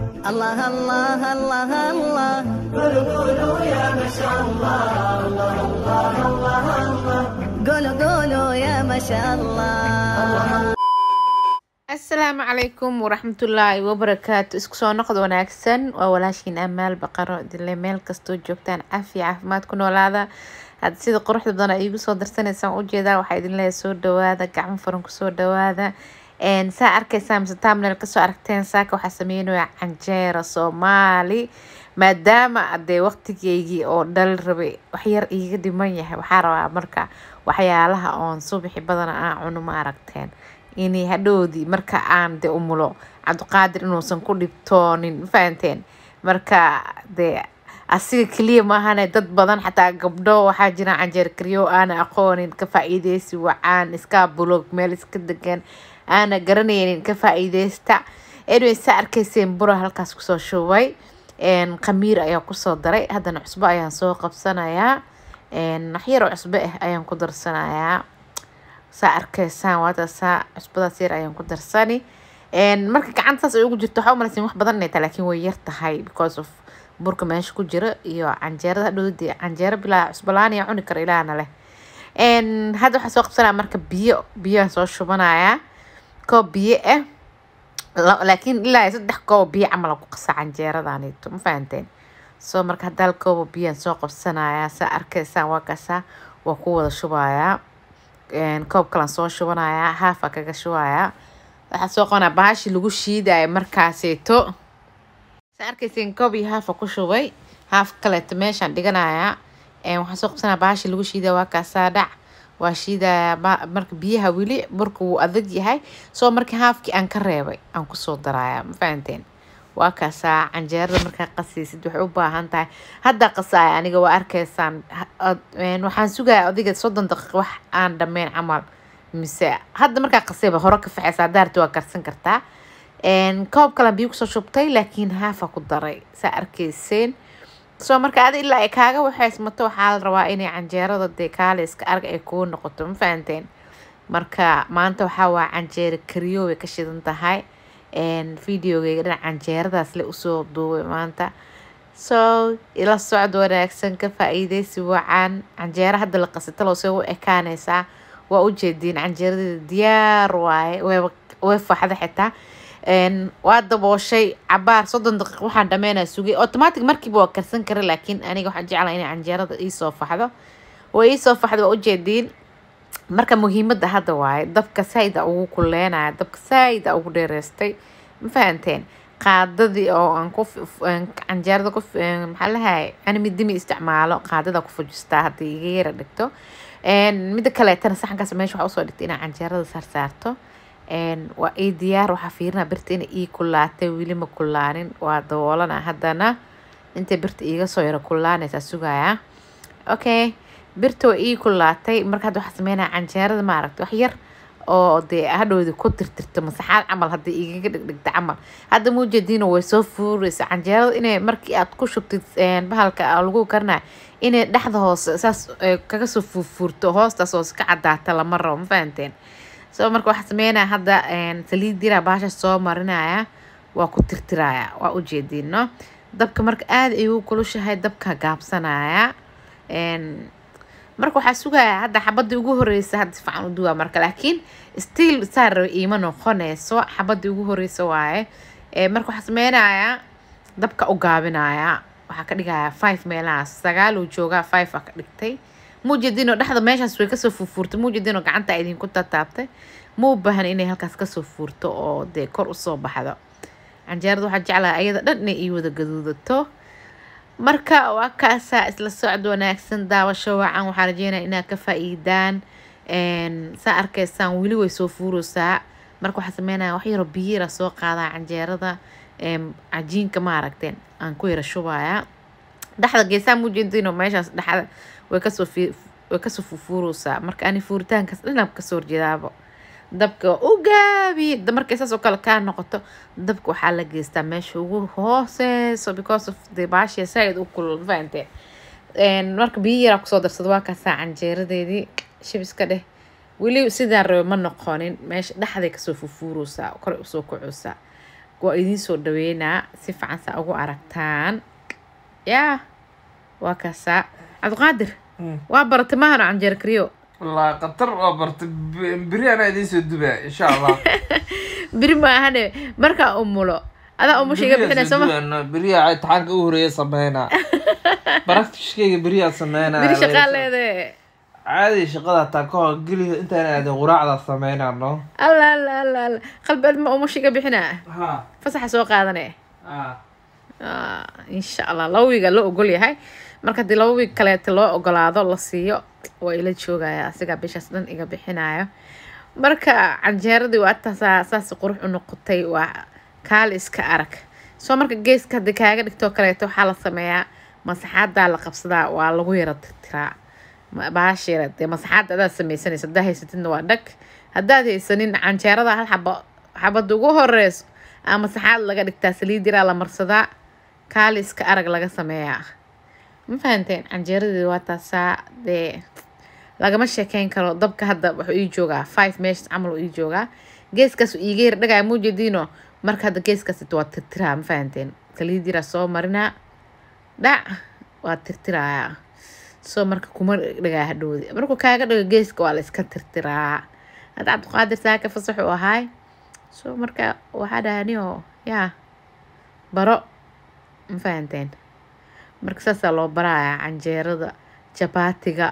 الله الله الله الله قولوا قولوا يا ما شاء الله الله الله الله الله قولوا قولوا يا ما شاء الله. السلام عليكم ورحمة الله وبركاته. اسكو سو نقد وناكسن وولاشين أمال بقرة دلي ميل كستو جوبتان عافيماد كون ولادا هاد سيدا قروح بدنا ايغو سو درسانيسان ujeeda waxa idin leeyahay soo dhawaada gacmo furan ku soo dhawaada saa arkaysaa mise thumbnail ka soo aragteen saaka waxa sameeyay canjeero Soomaali maadaama adee waqtigeygii oo dhal rabay wax yar iiga dhiman yahay waxa rabaa marka waxyaalaha oon subaxi badan aan cuno ma aragteen inay hadhoodii marka aan de umulo Cabdiqaadir inuusan ku dhibtoonin fahanteen marka de asiga kaliya ma ahane dad badan xataa gabdho waxaa jira canjeer kariyo aan aqoonin ka faa'iideysi wacaan iska blog meel iska degan ana garanaynin ka faa'iideysta sa arkayseen buro halkaas ku soo shubay qamiir ayaa ku soo daray haddana cusbo ayaan soo qabsanayaa naxyar cusbo ayaan ku darsanayaa saa arkaysaan waata saa cusbadaas yar ayaan ku darsani marka gacantaas ay ugu jirto waxa u malaysin wax badan inay tahay laakiin way yar tahay because of burka meesha ku jira iyo canjeerada hadhoodii canjeero bilaa cusbo laan iyo cuni kara ilaahna leh hadda waxaan soo qabsanaa marka biyo soo shubanayaa koob biyo laakiin ilaa 3 koob biyo camal ku qasa canjeeradaanito ma fahanteen soo marka hadda koob biyo soo qabsanayaa saa arkaysaan waa kaasa waa ku wada shubayaa koob kale soo shubanayaa half kaga shubayaa waxa soo qona baashi lagu shiiday markaaseeto saa arkayseen koob iyo half ku shubay half kale meeshan dhiganayaa waxa soo qabsanaa baashi lagu shiiday waa kaasa dhac waa shiidaya marka biyaha wili burka uu adag yahay soo markii halfkii aan ka reebay aan ku soo darayaa ma fahanteen waa kaasa canjeerada marka qasiisid waxay u baahan tahay hadda qasaay aniga waa arkaysaan waxaan sugaa adiga 30 daqiiqo wax aan dhameen camal mise hadda marka qasayba hore ka faxaysa daartu waa karsan kartaa koob kale biyo ku soo shubtay laakiin half ku daray saa arkayseen soo marka aad ilaa ay kaaga waxaysmato waxaa la rabaa inay canjeerada de kaale iska arag ay ku noqoto ma fahanteen marka maanta waxa waa canjeero kariyo way ka shidan tahay videogayga dhinaca canjeeradaas le usoo duubay maanta soo ila socod wanaagsan ka faa'iideysi wacan canjeero hadda la qasay talo soo u ekaanaysaa waa u jeedin canjeerada diyaar waaye way faxda xitaa waa dabooshay cabaar 30 daqiiqo waxaan dhameynaa sugay automatic markiiba waa karsan kara laakiin aniga waxaan jeclahay inay canjeerada ii soo faxdo way ii soo faxdo waa u jeedin marka muhiimada hadda waaye dabka sayda ugu kuleenaya dabka sayda ugu dheereystay ma fahanteen qaadadii oo aan ku canjeerada ku maxaa lahaay ani midimi isticmaalo qaadada ku fujistaa hadii iga yara dhigto mid kale tan saxankaas meesha waxa soo dhigtay inaan canjeerada saarto waa ii diyaar waxa fiirina birta in ii kulaatay wili ma kulaanin waa daboolana haddana inta birta iiga soo yara kulaanaysa sugaya okay birta ii kulaatay marka waxa sameynaa canjeerada ma aragtay wax yar oo de hadhoodi ku tirtirto masaxaad camal hadii iiga dhigdhigta camal hadda muujeedino way soo fuuraysa canjeerada inay markii aad ku shubtid bahalka lagu karnaa inay dhaxda hoose saas kaga soo fuurto hoostaas oo ka cadaata lama rabo ma fahanteen soo marka waxa sameynaa hadda saliid dira baasha soo marinaya waa ku tirtiraya waa u jeedino dabka marka aad ayuu kulushahay dabka gaabsanaya marka waxa sugaya hadda xabadii ugu horeysa hadda fiican u duwa marka laakiin still saar iima noqonayso xabadii ugu horeysa waaye marka waxa sameynaya dabka u gaabinaya waxa ka dhigaya 5 meelaas 9 uu jooga 5 ka dhigtay muujeedino dhaxda meeshaas way ka soo fuurtay muujeedino gacanta idin ku taabtay muu baahan inay halkaas ka soo fuurto oo de kor u soo baxdo canjeerada waxa jeclaa ayada dhan inay ii wada gaduudato marka waa kaasa isla socod wanaagsan daawasho wacan waxa rajeenaa inaad ka faa'iidaan saa arkaysaan wili way soo fuuraysaa marka waxa sameynaa wax yar biyo soo qaadaa canjeerada cajiinka ma aragteen aan ku yara shubaya dhaxda geesaa muujeedino meeshaas dhaxda way ka soo fuuraysaa marka ani fuuritaankaas dhanab ka soo horjeedaabo dabka u gaabi markay saas oo kale ka noqoto dabka waxa la geystaa meesha ugu hooseyso because of the baasha side u kulul faante marka biyo yar ku soo darsado waa ka canjeeradeedii shibiska dheh wili sidaan rabo ma noqonin meesha dhaxday ka soo fuuraysaa kor u soo kacaysaa waa idiin soo dhaweynaa si fiican saa ugu aragtaan yaa waa kaasaa cabdiqaadir waa baratay maahan canjeero kariyo والله قطر وبرت بري أنا إدين سودبا إن شاء الله biri maahane markaa umulo adaa umushiga bixinay soma بري عاد حاجة أورية سمينا بركت شيء بري سمينا biri shaqaaleede عادي شغلة تاكو قلي أنت أنا هذا غراء سمينا إنه alla alla alla alla qalbi ma umushiga bixinaa ها fasaxa soo qaadanee insha allah laba wiiga loo ogol yahay marka hadii laba wiig kaleeta loo ogolaado la siiyo waa ila joogaya asiga bishaas dhan iga bixinayo marka canjeeradii waa taasaa saas qurux u noqotay waa kaal iska arag soo marka geeska hadii kaaga dhigto kaleeto waxaa la sameeyaa masaxaadaa la qabsadaa waa lagu yara tirtiraa baashiira dee masaxaad adaa sameysanaysa hadaa haysatidna waa dhag haddaad haysanin canjeerada hal xabad ugu horeyso ama masaxaad laga dhigtaa saliid yaraa la marsadaa kaali iska arag laga sameeyaa ma fahanteen canjeeradii waa taasaa dee lagama sheekeyn karo dabka hadda wuxuu ii joogaa 5 meeshas camal uu ii joogaa geeskaas iiga yar dhagaya muujadiino marka hadda geeskaas waa tirtiraa ma fahanteen saliid yaraa soo marinaa dhac waa tirtirayaa soo marka kuma dhagaa hadhoodi markuu kaaga dhago geeska waa la iska tirtiraa hadda cabdiqaadir saaka fasax uu ahaay soo marka waxaa dhahanio yaa baro ma fahanteen marka saasaa loo baraaya canjeerada jabaatiga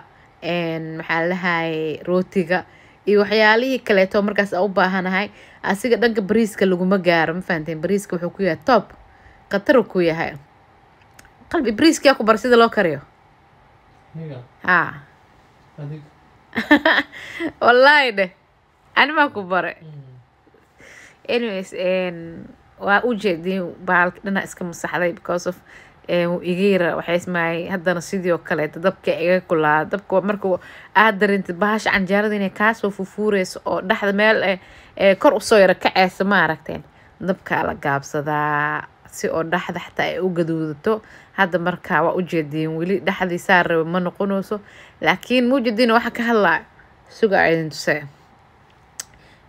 maxaa lahaayay rootiga iyo waxyaalihii kaleeto markaas u baahanahay asiga dhanka bariiska laguma gaaro ma fahanteen bariiska wuxuu ku yahay top qatar ku yahay qalbi bariiska ku bar sida loo kariyo ها والله ده أنا ما كبر anyways waa u jeedin baalka dhana iska masaxday because of igiira waxay ismaay haddana sidoo kale dabka iga kulaa dabka markuu aad dareentid bahasha canjeerada inay kaasoo fufuureyso oo dhaxda meel kor usoo yara kaceysa ma aragteen dabka la gaabsadaa si oo dhaxda xataa ay u gaduudato hadda markaa waa u jeedin weli dhaxdii saar ma noqonayso laakiin muujadiina waxa ka hadlaa suga idin tusay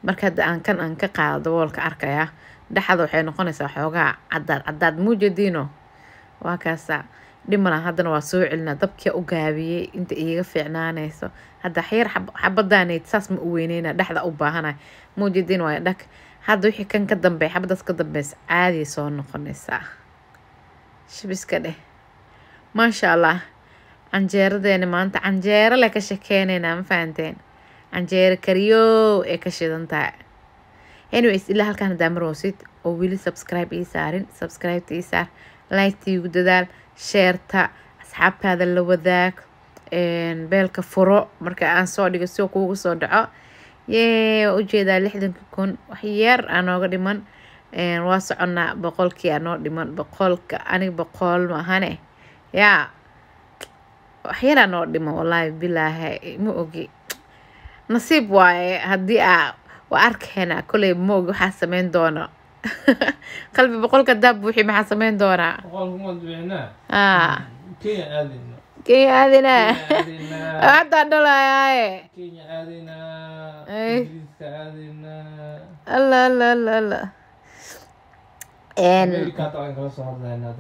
marka hadda aan ka qaado daboolka arkaya dhaxda waxay noqonaysaa xoogaa cadaad muujadiino waa kaasa dhimana haddana waa soo celinaa dabkii u gaabiyey inta iiga fiicnaanayso hadda xeer xabadaaneyd saas ma u weyneyna dhexda u baahana muujadiin waa dhag hadda wixii kan ka dambeey xabadaas ka dambeys caadi soo noqonaysaa shibiska dheh maasha allah canjeeradeena maanta canjeero le ka sheekeynaynaa ma fahanteen canjeero kariyo ee ka shidan tahay anyways ilaa halkaan haddaa maroosid oo weli subscribe ii saarin subscribe ii saar like igu dadaal sheerta asxaabtaada la wadaag beelka furo marka aan soo dhigo si kuugu soo dhaco yee waa ujeedaa 60,000 wax yar aanooga dhiman waa soconnaa 100kii aanoo dhiman 100ka aniga 100 maahane yaa wax yar aanoo dhiman wallaahi bilaahi ma ogi nasiib waaye haddii waa arkeenaa koley ma ogi waxaa sameyn doona qalbi 100ka daab buuxi maxaa sameyn doonaa 100 ما دبعنا كي آذنا حتى دلايا كينيا آذنا إنجليز آذنا الله الله الله الله أمريكا طبعا كلا صهر لنا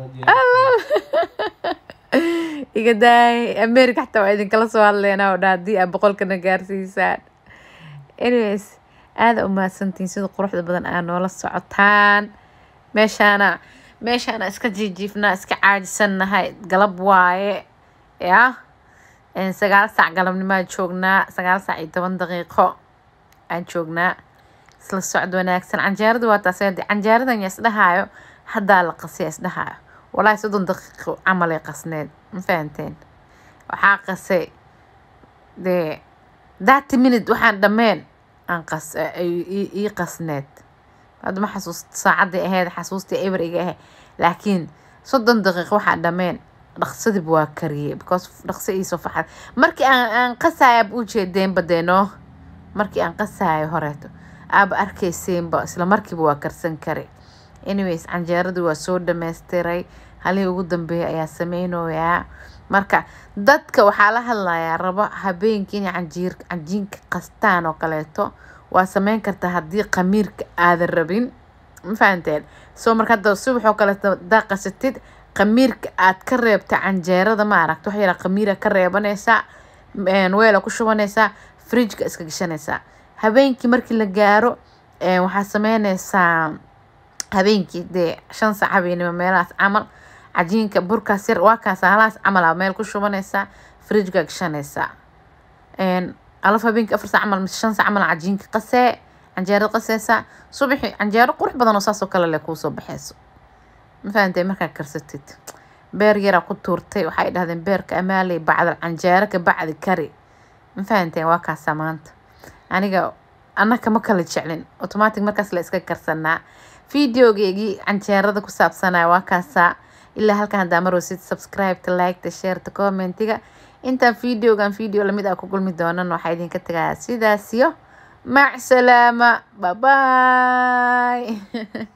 إيجاداي أمريكا حتى وعدين كلا صهر لنا ودادي بقول كنا جارسيسان anyways هذا أما سنتين سيد قروح بدن أنا ولا السعطان meeshaana iska jiifnaa iska caajisana hay galab waaye yaa 9 saac galabnimo joognaa 9 saac iyo 10 daqiiqo aan joognaa isla socod wanaagsan canjeeradu waa taasay canjeeradan isdhahayo hadda la qasiyo isdhahayo wallahi 30 daqiiqo camal ay qasneed ma fahanteen waxaa qasay de 30 minute waxaan dhameen aan ii qasneed هذا ما حسوس ساعدي هذا حسوستي إبرة لكن 30 دقيقة واحد دمين رخصتي بواكرية because رخصتي صفحة مركي أن قصايا بوجه دين بدينه مركي أن قصايا هريته أب أركي سين بس لمركي بواكر سنكري anyways عن جارد وسود مستري هل هو قدام به يا سمينو يا مركا دتك وحالها الله يا ربا هبين كيني عن جينك قستان وقليتو waa sameyn kartaa haddii qamiirka aadan rabin ma fahanteen soo marka hadda subaxoo kale daaqasatid qamiirka aad ka reebta canjeerada ma aragto wax yara qamiira ka reebanaysaa weela ku shubanaysaa fridge-ka iska gashanaysaa habeenkii markii la gaaro waxaa sameynaysaa habeenkii dee 5 saac habeenimo meelahaas camal cajiinka burkaas yar waa kaas halaas camal meel ku shubanaysaa fridge-ka gashanaysaa alaf habeenkii 4 saac camal 5 saac camal cajiinka qasee canjeerada qasaysaa subaxii canjeero qurux badan oo saas oo kale leh kuu soo baxayso ma fahantay markaa karsatid beer yara ku tuurtay waxay dhahdeen beerka amaalay bacda canjeero ka bacdi kari ma fahantay waa kaas maanta aniga annaka ma kala jeclin automatic markaas la iska karsanaa videogeygii canjeerada ku saabsanaa waa kaasa ilaa halkan hadaa maroosid subscribe ta like ta share ta commentiga intaan video lamid ah ku kulmi doonan waxaa idinka tagayaa sidaas iyo mac salaama bye bye